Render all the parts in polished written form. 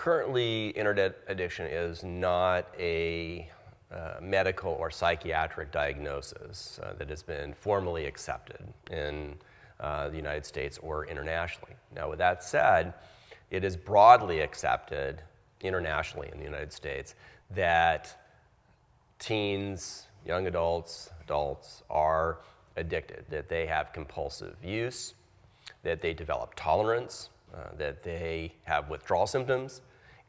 Currently, internet addiction is not a medical or psychiatric diagnosis that has been formally accepted in the United States or internationally. Now, with that said, it is broadly accepted internationally in the United States that teens, young adults are addicted, that they have compulsive use, that they develop tolerance, that they have withdrawal symptoms,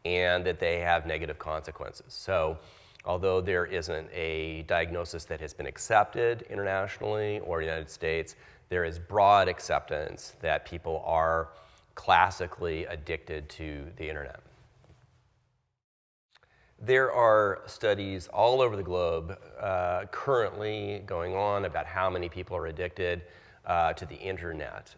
and that they have negative consequences. So although there isn't a diagnosis that has been accepted internationally or in the United States, there is broad acceptance that people are classically addicted to the internet. There are studies all over the globe currently going on about how many people are addicted to the internet.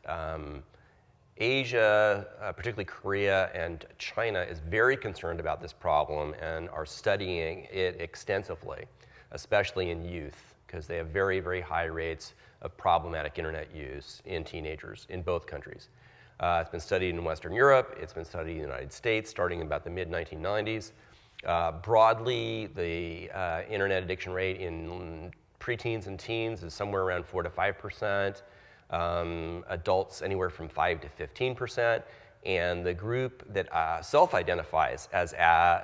Asia, particularly Korea and China, is very concerned about this problem and are studying it extensively, especially in youth, because they have very, very high rates of problematic internet use in teenagers in both countries. It's been studied in Western Europe, it's been studied in the United States starting in about the mid-1990s. Broadly, the internet addiction rate in preteens and teens is somewhere around 4 to 5%. Adults anywhere from 5 to 15%, and the group that self-identifies as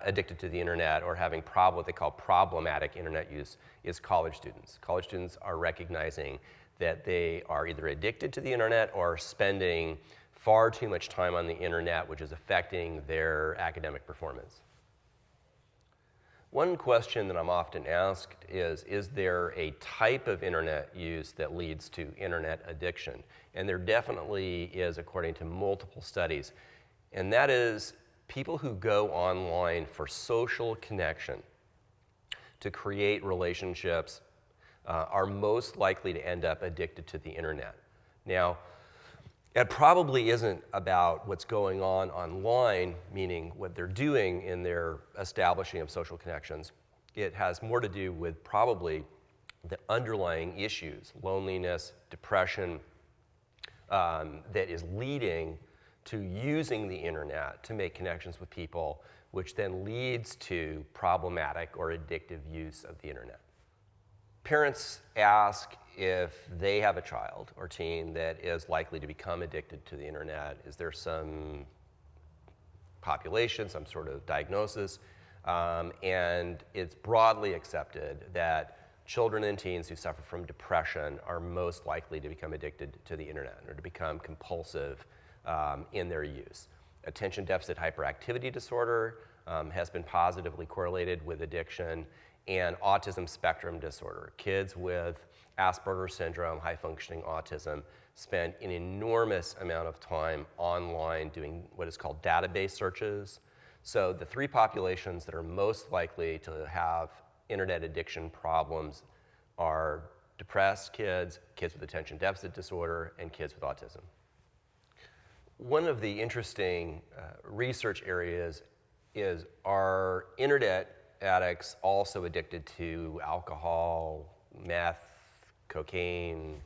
addicted to the internet or having what they call problematic internet use is college students. College students are recognizing that they are either addicted to the internet or spending far too much time on the internet, which is affecting their academic performance. One question that I'm often asked is there a type of internet use that leads to internet addiction? And there definitely is, according to multiple studies. And that is people who go online for social connection, to create relationships, are most likely to end up addicted to the internet. Now, it probably isn't about what's going on online, meaning what they're doing in their establishing of social connections. It has more to do with probably the underlying issues, loneliness, depression, that is leading to using the internet to make connections with people, which then leads to problematic or addictive use of the internet. Parents ask if they have a child or teen that is likely to become addicted to the internet. Is there some population, some sort of diagnosis? And it's broadly accepted that children and teens who suffer from depression are most likely to become addicted to the internet or to become compulsive in their use. Attention deficit hyperactivity disorder has been positively correlated with addiction, and autism spectrum disorder. Kids with Asperger's syndrome, high-functioning autism, spend an enormous amount of time online doing what is called database searches. So the three populations that are most likely to have internet addiction problems are depressed kids, kids with attention deficit disorder, and kids with autism. One of the interesting research areas is, are internet addicts also addicted to alcohol, meth, cocaine,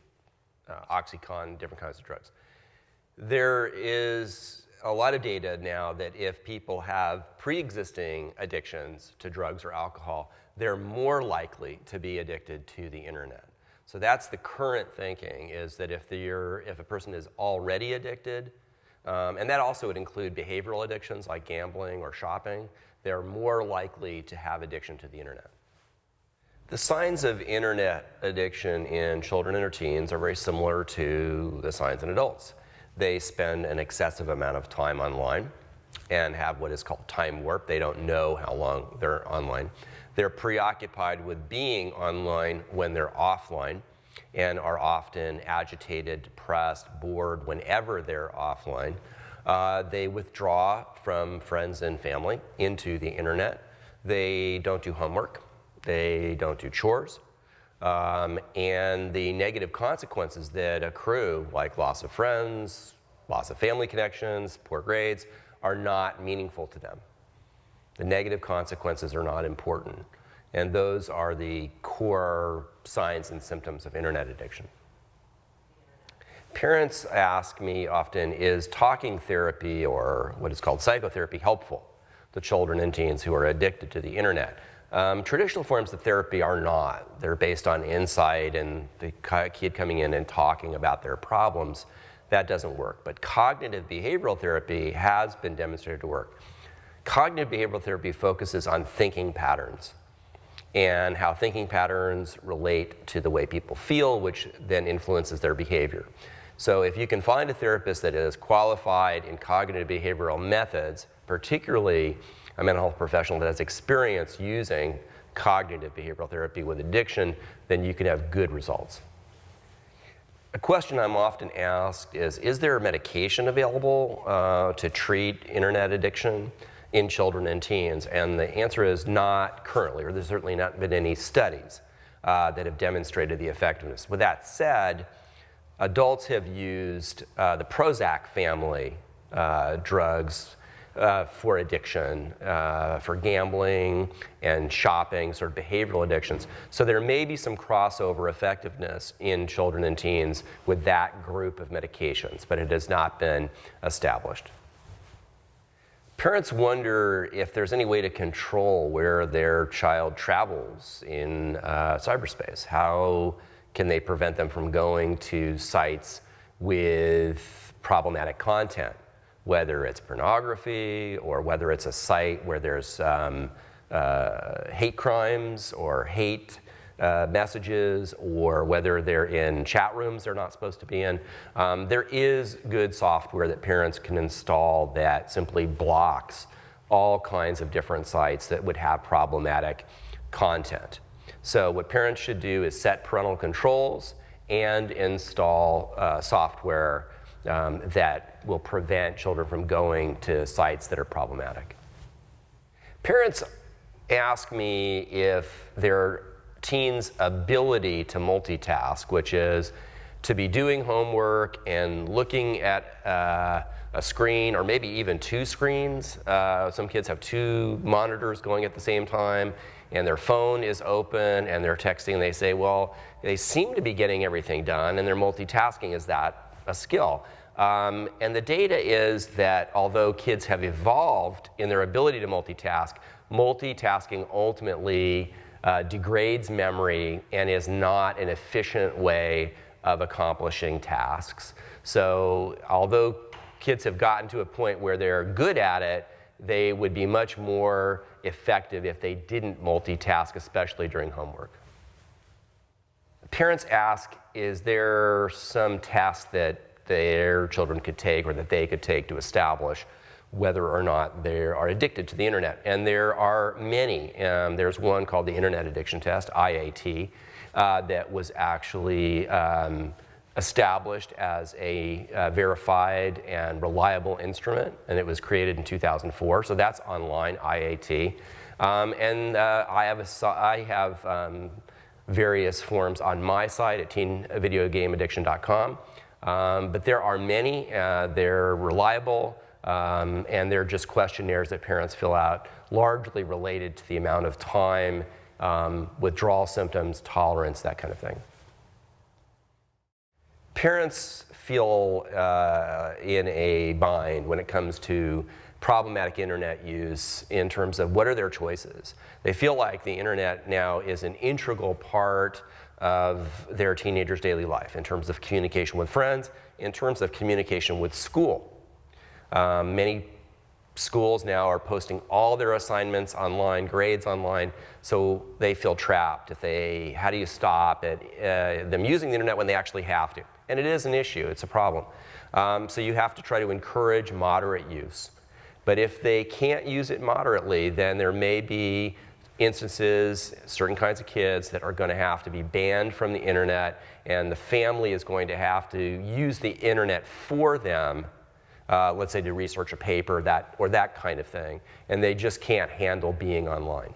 Oxycontin, different kinds of drugs? There is a lot of data now that if people have pre-existing addictions to drugs or alcohol, they're more likely to be addicted to the internet. So that's the current thinking, is that if a person is already addicted, and that also would include behavioral addictions like gambling or shopping, they're more likely to have addiction to the internet. The signs of internet addiction in children and teens are very similar to the signs in adults. They spend an excessive amount of time online and have what is called time warp. They don't know how long they're online. They're preoccupied with being online when they're offline and are often agitated, depressed, bored whenever they're offline. They withdraw from friends and family into the internet. They don't do homework. They don't do chores. And the negative consequences that accrue, like loss of friends, loss of family connections, poor grades, are not meaningful to them. The negative consequences are not important. And those are the core signs and symptoms of internet addiction. Parents ask me often, is talking therapy or what is called psychotherapy helpful the children and teens who are addicted to the internet. Traditional forms of therapy are not. They're based on insight and the kid coming in and talking about their problems. That doesn't work. But cognitive behavioral therapy has been demonstrated to work. Cognitive behavioral therapy focuses on thinking patterns and how thinking patterns relate to the way people feel, which then influences their behavior. So if you can find a therapist that is qualified in cognitive behavioral methods, particularly a mental health professional that has experience using cognitive behavioral therapy with addiction, then you can have good results. A question I'm often asked is there medication available to treat internet addiction in children and teens? And the answer is not currently, or there's certainly not been any studies that have demonstrated the effectiveness. With that said, adults have used the Prozac family drugs for addiction, for gambling and shopping, sort of behavioral addictions. So there may be some crossover effectiveness in children and teens with that group of medications, but it has not been established. Parents wonder if there's any way to control where their child travels in cyberspace. How can they prevent them from going to sites with problematic content, whether it's pornography or whether it's a site where there's hate crimes or hate messages, or whether they're in chat rooms they're not supposed to be in. There is good software that parents can install that simply blocks all kinds of different sites that would have problematic content. So what parents should do is set parental controls and install software that will prevent children from going to sites that are problematic. Parents ask me if their teens' ability to multitask, which is to be doing homework and looking at a screen, or maybe even two screens. Some kids have two monitors going at the same time, and their phone is open and they're texting. They say, well, they seem to be getting everything done, and they're multitasking. Is that a skill? And the data is that although kids have evolved in their ability to multitask, multitasking ultimately degrades memory and is not an efficient way of accomplishing tasks. So although kids have gotten to a point where they're good at it, they would be much more effective if they didn't multitask, especially during homework. Parents ask, is there some test that their children could take or that they could take to establish whether or not they are addicted to the internet? And there are many. There's one called the Internet Addiction Test, IAT, that was actually established as a verified and reliable instrument, and it was created in 2004. So that's online, IAT. I have various forms on my site at teenvideogameaddiction.com. But there are many. They're reliable. And they're just questionnaires that parents fill out, largely related to the amount of time, withdrawal symptoms, tolerance, that kind of thing. Parents feel in a bind when it comes to problematic internet use in terms of what are their choices. They feel like the internet now is an integral part of their teenager's daily life in terms of communication with friends, in terms of communication with school. Many schools now are posting all their assignments online, grades online, so they feel trapped. How do you stop them using the internet when they actually have to? And it is an issue, it's a problem. So you have to try to encourage moderate use. But if they can't use it moderately, then there may be instances, certain kinds of kids that are going to have to be banned from the internet, and the family is going to have to use the internet for them, let's say to research a paper or that kind of thing, and they just can't handle being online.